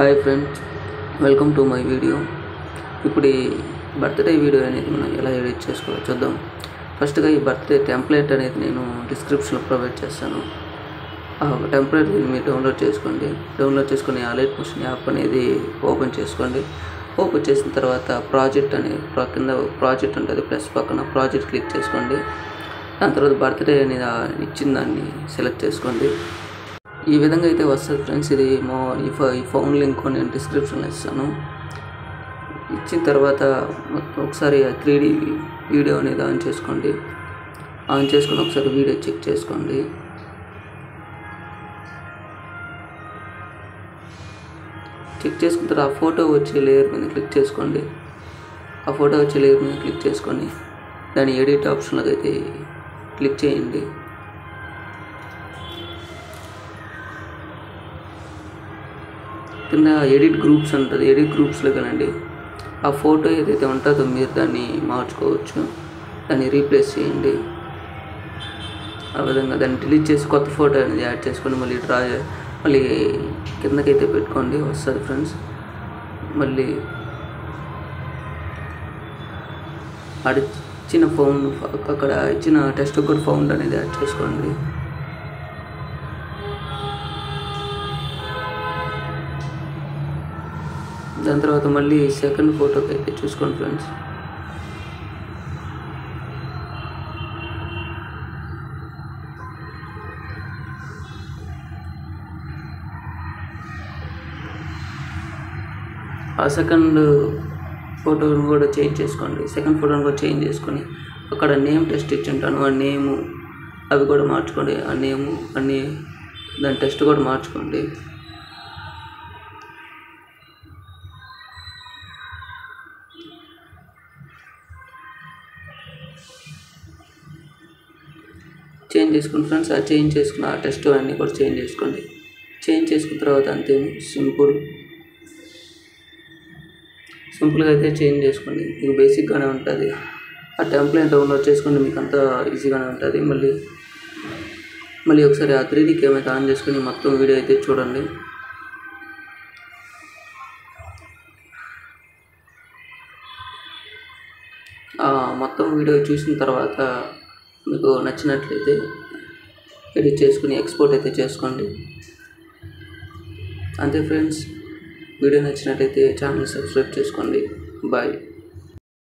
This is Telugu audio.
Hi friends, welcome to my video. ఇప్పుడు ఈ బర్త్డే వీడియో అనేది మనం ఎలా ఎడిట్ చేసుకోవాలో చూద్దాం. ఫస్ట్గా ఈ బర్త్డే టెంప్లెట్ అనేది నేను డిస్క్రిప్షన్లో ప్రొవైడ్ చేస్తాను. ఆ టెంప్లెట్ మీరు డౌన్లోడ్ చేసుకొని ఆ లైట్ మోషన్ యాప్ అనేది ఓపెన్ చేసుకోండి. ఓపెన్ చేసిన తర్వాత ప్రాజెక్ట్ అనే కింద ప్రాజెక్ట్ ఉంటుంది, ప్లస్ పక్కన ప్రాజెక్ట్ క్లిక్ చేసుకోండి. దాని తర్వాత బర్త్డే అనేది ఇచ్చిన దాన్ని సెలెక్ట్ చేసుకోండి. ఈ విధంగా అయితే వస్తుంది ఫ్రెండ్స్. ఇది ఈ ఫోన్ లింక్ నేను డిస్క్రిప్షన్లో ఇస్తాను. ఇచ్చిన తర్వాత ఒకసారి 3D వీడియో అనేది ఆన్ చేసుకొని ఒకసారి వీడియో చెక్ చేసుకోండి. చెక్ చేసుకున్న తర్వాత ఆ ఫోటో వచ్చే లేయర్ మీద క్లిక్ చేసుకోండి. ఆ ఫోటో వచ్చే లేయర్ మీద క్లిక్ చేసుకొని దాని ఎడిట్ ఆప్షన్లోకి అయితే క్లిక్ చేయండి. కింద ఎడిట్ గ్రూప్స్ ఉంటుంది, ఎడిట్ గ్రూప్స్లో కానండి ఆ ఫోటో ఏదైతే ఉంటుందో మీరు దాన్ని మార్చుకోవచ్చు, దాన్ని రీప్లేస్ చేయండి. ఆ విధంగా దాన్ని డిలీట్ చేసి కొత్త ఫోటో అనేది యాడ్ చేసుకొని మళ్ళీ కిందకైతే పెట్టుకోండి, వస్తుంది ఫ్రెండ్స్. మళ్ళీ ఇచ్చిన ఫౌండ్ అక్కడ ఇచ్చిన టెస్ట్ కూడా ఫౌండ్ అనేది యాడ్ చేసుకోండి. దాని తర్వాత మళ్ళీ సెకండ్ ఫోటోకి అయితే చూసుకోండి ఫ్రెండ్స్. ఆ సెకండ్ ఫోటోను కూడా చేంజ్ చేసుకోండి. సెకండ్ ఫోటోను కూడా చేంజ్ చేసుకొని అక్కడ నేమ్ టెస్ట్ ఇచ్చి ఉంటాను, ఆ నేము అవి కూడా మార్చుకోండి. ఆ నేము అన్నీ దాని టెస్ట్ కూడా మార్చుకోండి. చేంజ్ చేసుకుని ఫ్రెండ్స్, ఆ చేంజ్ చేసుకున్న ఆ టెస్ట్ అన్నీ కూడా చేంజ్ చేసుకోండి. చేంజ్ చేసుకున్న తర్వాత అంతే, సింపుల్గా అయితే చేంజ్ చేసుకోండి. మీకు బేసిక్గానే ఉంటుంది. ఆ టెంప్లెట్ డౌన్లోడ్ చేసుకోండి, మీకు అంతా ఈజీగానే ఉంటుంది. మళ్ళీ ఒకసారి ఆ 3D కెమెరా ఆన్ చేసుకొని మొత్తం వీడియో అయితే చూడండి. మొత్తం వీడియో చూసిన తర్వాత మీకు నచ్చినట్లయితే ఎడిట్ చేసుకుని ఎక్స్పోర్ట్ అయితే చేసుకోండి. అంతే ఫ్రెండ్స్, వీడియో నచ్చినట్లయితే ఛానల్ సబ్స్క్రైబ్ చేసుకోండి. బాయ్.